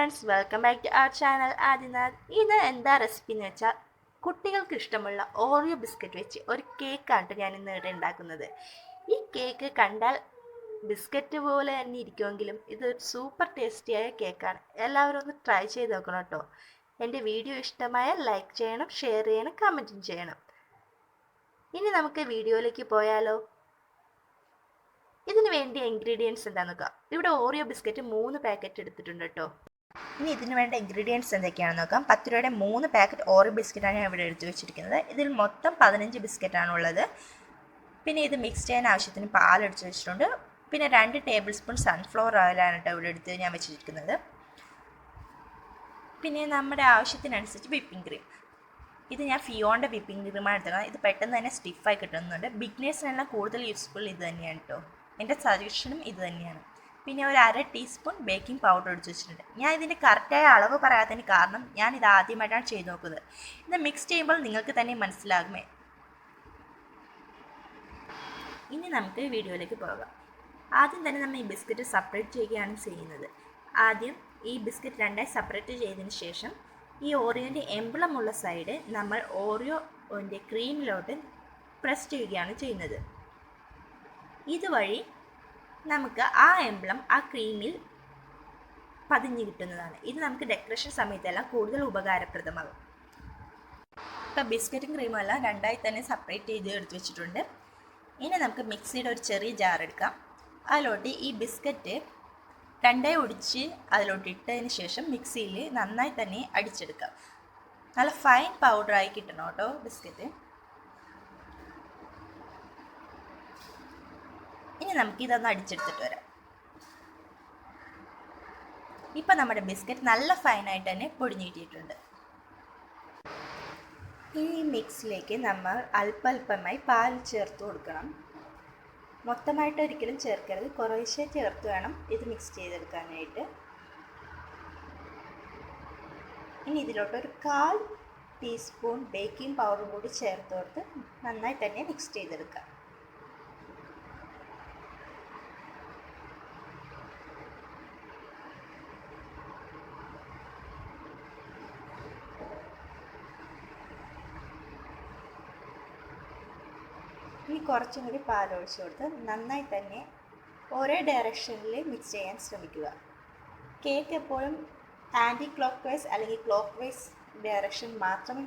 Friends, welcome back to our channel Adinath. ഇത് എന്താ recipe എന്ന് വെച്ചാൽ കുട്ടികൾക്ക് ഇഷ്ടമുള്ള ഓറിയോ ബിസ്ക്കറ്റ് വെച്ച് ഒരു കേക്കാണ് ഞാൻ ഇന്ന് ഇവിടെ ഉണ്ടാക്കുന്നത്. ഈ കേക്ക് കണ്ടാൽ ബിസ്ക്കറ്റ് പോലെ തന്നെ ഇരിക്കുമെങ്കിലും ഇതൊരു സൂപ്പർ ടേസ്റ്റിയായ കേക്കാണ്. എല്ലാവരും ഒന്ന് ട്രൈ ചെയ്ത് നോക്കണം കേട്ടോ. എൻ്റെ വീഡിയോ ഇഷ്ടമായാൽ ലൈക്ക് ചെയ്യണം, ഷെയർ ചെയ്യണം, കമൻറ്റും ചെയ്യണം. ഇനി നമുക്ക് വീഡിയോയിലേക്ക് പോയാലോ. ഇതിന് വേണ്ടിയ ഇൻഗ്രീഡിയൻസ് എന്താണെന്ന് നോക്കാം. ഇവിടെ ഓറിയോ ബിസ്ക്കറ്റ് 3 പാക്കറ്റ് എടുത്തിട്ടുണ്ട് കേട്ടോ. ഇനി ഇതിന് വേണ്ട ഇൻഗ്രീഡിയൻസ് എന്തൊക്കെയാണെന്ന് നോക്കാം. 10 രൂപയുടെ 3 പാക്കറ്റ് ഓറിയോ ബിസ്ക്കറ്റാണ് ഞാൻ ഇവിടെ എടുത്ത് വെച്ചിരിക്കുന്നത്. ഇതിൽ മൊത്തം 15 ബിസ്ക്കറ്റാണുള്ളത്. പിന്നെ ഇത് മിക്സ് ചെയ്യാൻ ആവശ്യത്തിന് പാലെടുത്ത് വെച്ചിട്ടുണ്ട്. പിന്നെ 2 ടേബിൾ സ്പൂൺ സൺഫ്ലവർ ഓയിലാണ് കേട്ടോ ഇവിടെ എടുത്ത് ഞാൻ വെച്ചിരിക്കുന്നത്. പിന്നെ നമ്മുടെ ആവശ്യത്തിനനുസരിച്ച് വിപ്പിംഗ് ക്രീം. ഇത് ഞാൻ ഫിയോണിൻ്റെ വിപ്പിംഗ് ക്രീമാണ് എടുത്തത്. ഇത് പെട്ടെന്ന് തന്നെ സ്റ്റിഫായി കിട്ടുന്നുണ്ട്. ബിഗ്നേഴ്സിനെല്ലാം കൂടുതൽ യൂസ്ഫുൾ ഇത് തന്നെയാണ് കേട്ടോ. എൻ്റെ സജഷനും ഇത് തന്നെയാണ്. പിന്നെ ഒരു 1/2 ടീസ്പൂൺ ബേക്കിംഗ് പൗഡർ എടുത്ത് വെച്ചിട്ടുണ്ട്. ഞാൻ ഇതിൻ്റെ കറക്റ്റായ അളവ് പറയാത്തതിന് കാരണം ഞാൻ ഇത് ആദ്യമായിട്ടാണ് ചെയ്ത് നോക്കുന്നത്. ഇത് മിക്സ് ചെയ്യുമ്പോൾ നിങ്ങൾക്ക് തന്നെ മനസ്സിലാകുമേ. ഇനി നമുക്ക് വീഡിയോയിലേക്ക് പോകാം. ആദ്യം തന്നെ നമ്മൾ ഈ ബിസ്ക്കറ്റ് സെപ്പറേറ്റ് ചെയ്യുകയാണ് ചെയ്യുന്നത്. ആദ്യം ഈ ബിസ്ക്കറ്റ് 2ആയി സെപ്പറേറ്റ് ചെയ്തതിന് ശേഷം ഈ ഓറിയോൻ്റെ എംബ്ലം ഉള്ള സൈഡ് നമ്മൾ ഓറിയോൻ്റെ ക്രീമിലോട്ട് പ്രസ് ചെയ്യുകയാണ് ചെയ്യുന്നത്. ഇതുവഴി നമുക്ക് ആ എംബ്ലം ആ ക്രീമിൽ പതിഞ്ഞു കിട്ടുന്നതാണ്. ഇത് നമുക്ക് ഡെക്കറേഷൻ സമയത്തെല്ലാം കൂടുതൽ ഉപകാരപ്രദമാകും. ഇപ്പം ബിസ്ക്കറ്റും ക്രീമും എല്ലാം 2ആയി തന്നെ സെപ്പറേറ്റ് ചെയ്ത് എടുത്ത് വെച്ചിട്ടുണ്ട്. ഇനി നമുക്ക് മിക്സിയുടെ ഒരു ചെറിയ ജാർ എടുക്കാം. അതിലോട്ട് ഈ ബിസ്ക്കറ്റ് 2ആയി ഒടിച്ച് അതിലോട്ട് ഇട്ടതിന് ശേഷം മിക്സിയിൽ നന്നായി തന്നെ അടിച്ചെടുക്കാം. നല്ല ഫൈൻ പൗഡറായി കിട്ടണം കേട്ടോ ബിസ്ക്കറ്റ്. ഇനി നമുക്കിതൊന്ന് അടിച്ചെടുത്തിട്ട് വരാം. ഇപ്പം നമ്മുടെ ബിസ്ക്കറ്റ് നല്ല ഫൈനായിട്ട് തന്നെ പൊടിഞ്ഞു കിട്ടിയിട്ടുണ്ട്. ഈ മിക്സിലേക്ക് നമ്മൾ അല്പമായി പാൽ ചേർത്ത് കൊടുക്കണം. മൊത്തമായിട്ട് ഒരിക്കലും ചേർക്കരുത്, കുറേശ്ശെ ചേർത്ത് വേണം ഇത് മിക്സ് ചെയ്തെടുക്കാനായിട്ട്. ഇനി ഇതിലോട്ട് ഒരു 1/4 ടീസ്പൂൺ ബേക്കിംഗ് പൗഡർ കൂടി ചേർത്ത് കൊടുത്ത് നന്നായി തന്നെ മിക്സ് ചെയ്തെടുക്കാം. ഇനി കുറച്ചും കൂടി പാലൊഴിച്ച് കൊടുത്ത് നന്നായി തന്നെ ഒരേ ഡയറക്ഷനിൽ മിക്സ് ചെയ്യാൻ ശ്രമിക്കുക. കേക്ക് എപ്പോഴും ആൻറ്റി ക്ലോക്ക് വൈസ് അല്ലെങ്കിൽ ക്ലോക്ക് വൈസ് ഡയറക്ഷൻ മാത്രമേ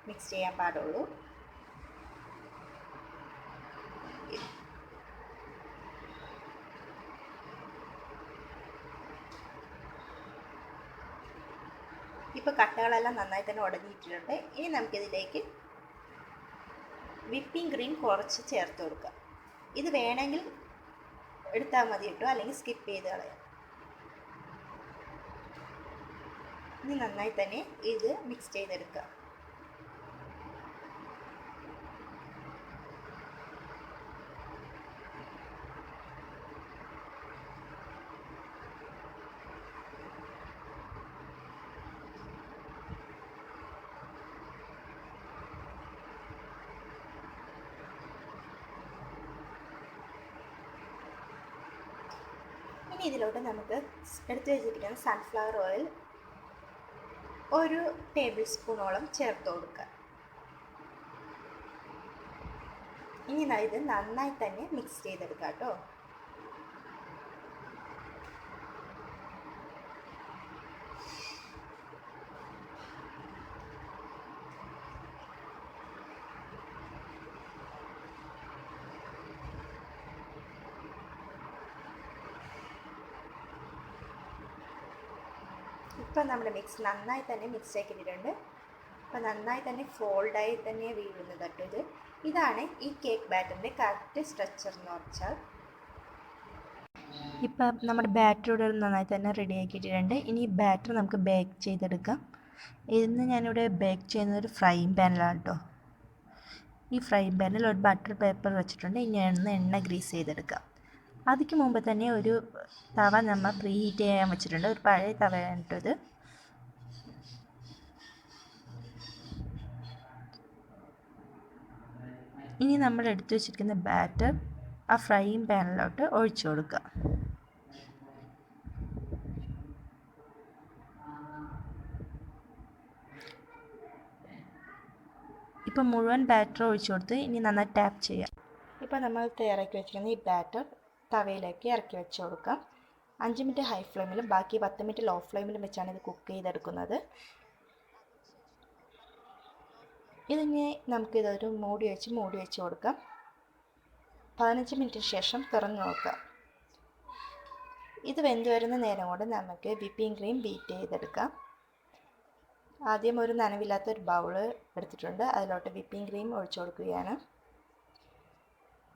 മിക്സ് ചെയ്യാൻ പാടുള്ളൂ. ഇപ്പോൾ കട്ടകളെല്ലാം നന്നായി തന്നെ ഉടഞ്ഞിട്ടുണ്ട്. ഇനി നമുക്കിതിലേക്ക് വിപ്പിംഗ് ക്രീം കുറച്ച് ചേർത്ത് കൊടുക്കാം. ഇത് വേണമെങ്കിൽ എടുത്താൽ മതി കേട്ടോ, അല്ലെങ്കിൽ സ്കിപ്പ് ചെയ്ത് കളയാം. ഇനി നന്നായി തന്നെ ഇത് മിക്സ് ചെയ്തെടുക്കാം. ഇതിലോട്ട് നമുക്ക് എടുത്ത് വെച്ചിരിക്കുന്ന സൺഫ്ലവർ ഓയിൽ 1 ടേബിൾ സ്പൂണോളം ചേർത്ത് കൊടുക്കുക. ഇനി ഇത് നന്നായി തന്നെ മിക്സ് ചെയ്തെടുക്കുക കേട്ടോ. ഇപ്പം നമ്മുടെ മിക്സ് നന്നായി തന്നെ മിക്സ് ആക്കിയിട്ടുണ്ട്. അപ്പോൾ നന്നായി തന്നെ ഫോൾഡായി തന്നെ വീഴുന്നത് കേട്ടോ. ഇതാണ് ഈ കേക്ക് ബാറ്ററിൻ്റെ കറക്റ്റ് സ്ട്രക്ചർ എന്ന് വെച്ചാൽ. ഇപ്പം നമ്മുടെ ബാറ്റർ നന്നായി തന്നെ റെഡി ആക്കിയിട്ടുണ്ട്. ഇനി ബാറ്റർ നമുക്ക് ബേക്ക് ചെയ്തെടുക്കാം. ഇന്ന് ഞാനിവിടെ ബേക്ക് ചെയ്യുന്നത് ഒരു ഫ്രൈയിങ് പാനിലാണ് കേട്ടോ. ഈ ഫ്രൈയിങ് പാനിൽ ഒരു ബട്ടർ പേപ്പർ വെച്ചിട്ടുണ്ട്. ഇനി എണ്ണ ഗ്രീസ് ചെയ്തെടുക്കാം. അതിക്ക് മുമ്പ് തന്നെ ഒരു തവ നമ്മൾ പ്രീ ഹീറ്റ് ചെയ്യാൻ വെച്ചിട്ടുണ്ട്. ഒരു പഴയ തവയാണ് കേട്ടോ ഇത്. ഇനി നമ്മൾ എടുത്തു വെച്ചിരിക്കുന്ന ബാറ്റർ ആ ഫ്രൈയിങ് പാനിലോട്ട് ഒഴിച്ചു കൊടുക്കുക. ഇപ്പോൾ മുഴുവൻ ബാറ്റർ ഒഴിച്ചു കൊടുത്ത് ഇനി നന്നായി ടാപ്പ് ചെയ്യാം. ഇപ്പോൾ നമ്മൾ തയ്യാറാക്കി വെച്ചിരിക്കുന്ന ഈ ബാറ്റർ തവയിലേക്ക് ഇറക്കി വെച്ച് കൊടുക്കാം. 5 മിനിറ്റ് ഹൈ ഫ്ലെയിമിലും ബാക്കി 10 മിനിറ്റ് ലോ ഫ്ലെയിമിലും വെച്ചാണ് ഇത് കുക്ക് ചെയ്തെടുക്കുന്നത്. ഇതിന് നമുക്കിതൊരു മൂടി വെച്ച് കൊടുക്കാം. 15 മിനിറ്റിന് ശേഷം തുറന്ന് നോക്കാം. ഇത് വെന്ത് വരുന്ന നേരം കൊണ്ട് നമുക്ക് വിപ്പിംഗ് ക്രീം ബീറ്റ് ചെയ്തെടുക്കാം. ആദ്യം ഒരു നനവില്ലാത്തൊരു ബൗള് എടുത്തിട്ടുണ്ട്. അതിലോട്ട് വിപ്പിംഗ് ക്രീം ഒഴിച്ചു കൊടുക്കുകയാണ്.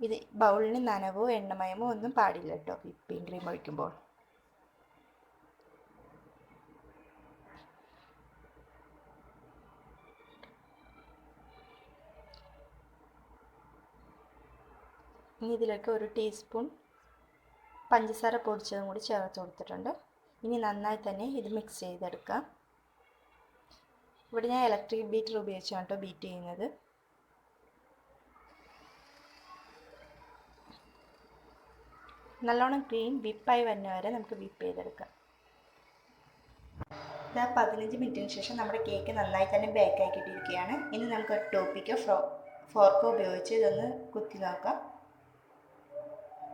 ഇത് ബൗളിന് നനവോ എണ്ണമയമോ ഒന്നും പാടില്ല കേട്ടോ വിപ്പിംഗ് ക്രീം ഒഴിക്കുമ്പോൾ. ഇനി ഇതിലേക്ക് 1 ടീസ്പൂൺ പഞ്ചസാര പൊടിച്ചതും കൂടി ചേർത്ത് കൊടുത്തിട്ടുണ്ട്. ഇനി നന്നായി തന്നെ ഇത് മിക്സ് ചെയ്തെടുക്കാം. ഇവിടെ ഞാൻ ഇലക്ട്രിക് ബീറ്റർ ഉപയോഗിച്ചാണ് കേട്ടോ ബീറ്റ് ചെയ്യുന്നത്. നല്ലോണം ക്രീം വിപ്പായി വരുന്ന വരെ നമുക്ക് വിപ്പ് ചെയ്തെടുക്കാം. ഇതാ 15 മിനിറ്റിന് ശേഷം നമ്മുടെ കേക്ക് നന്നായി തന്നെ ബേക്കായി കിട്ടിയിരിക്കുകയാണ്. ഇനി നമുക്കൊരു ടോപ്പിക്കോ ഫോർക്കോ ഉപയോഗിച്ച് ഇതൊന്ന് കുത്തി നോക്കാം.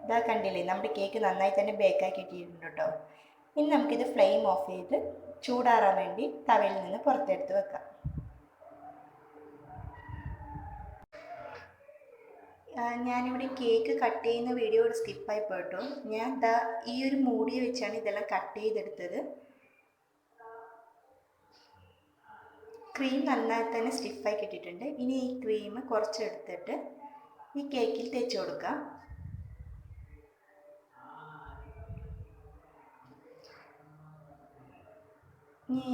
ഇതാ കണ്ടില്ലേ, നമ്മുടെ കേക്ക് നന്നായി തന്നെ ബേക്കായി കിട്ടിയിട്ടുണ്ട് കേട്ടോ. ഇനി നമുക്കിത് ഫ്ലെയിം ഓഫ് ചെയ്ത് ചൂടാറാൻ വേണ്ടി തവയിൽ നിന്ന് പുറത്തെടുത്ത് വെക്കാം. ഞാനിവിടെ കേക്ക് കട്ട് ചെയ്യുന്ന വീഡിയോ സ്കിപ്പായി പോയിട്ടോ. ഞാൻ ഈ ഒരു മൂടി വെച്ചാണ് ഇതെല്ലാം കട്ട് ചെയ്തെടുത്തത്. ക്രീം നന്നായി തന്നെ സ്റ്റിഫായി കിട്ടിയിട്ടുണ്ട്. ഇനി ഈ ക്രീം കുറച്ചെടുത്തിട്ട് ഈ കേക്കിൽ തേച്ച് കൊടുക്കാം. ഇനി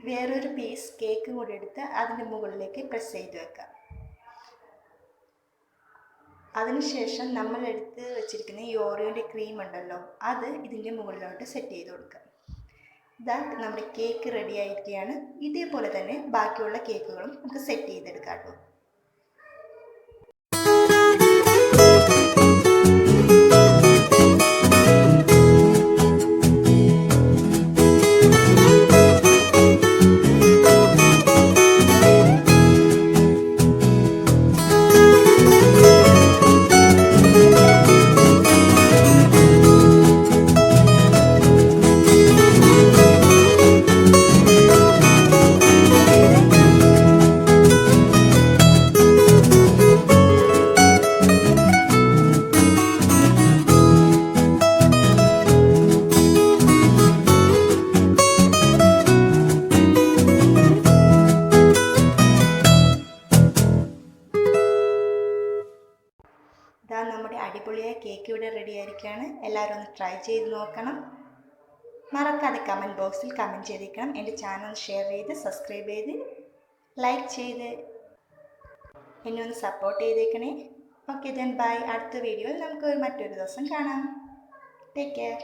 വേറൊരു പീസ് കേക്ക് കൂടി എടുത്ത് അതിൻ്റെ മുകളിലേക്ക് പ്രസ് ചെയ്ത് വെക്കാം. അതിനുശേഷം നമ്മൾ എടുത്ത് വെച്ചിരിക്കുന്ന ഈ ഓറിയോൻ്റെ ക്രീം ഉണ്ടല്ലോ, അത് ഇതിൻ്റെ മുകളിലോട്ട് സെറ്റ് ചെയ്ത് കൊടുക്കാം. ഇതാ നമ്മുടെ കേക്ക് റെഡി ആയിരിക്കുകയാണ്. ഇതേപോലെ തന്നെ ബാക്കിയുള്ള കേക്കുകളും നമുക്ക് സെറ്റ് ചെയ്തെടുക്കാം കേട്ടോ. ഇതാ നമ്മുടെ അടിപൊളിയായ കേക്ക് ഇവിടെ റെഡി ആയിരിക്കുകയാണ്. എല്ലാവരും ഒന്ന് ട്രൈ ചെയ്ത് നോക്കണം. മറക്കാതെ കമൻറ്റ് ബോക്സിൽ കമൻറ്റ് ചെയ്തേക്കണം. എൻ്റെ ചാനൽ ഷെയർ ചെയ്ത് സബ്സ്ക്രൈബ് ചെയ്ത് ലൈക്ക് ചെയ്ത് എന്നെ ഒന്ന് സപ്പോർട്ട് ചെയ്തേക്കണേ. Okay then bye. അടുത്ത വീഡിയോയിൽ നമുക്ക് മറ്റൊരു ദിവസം കാണാം. Take care.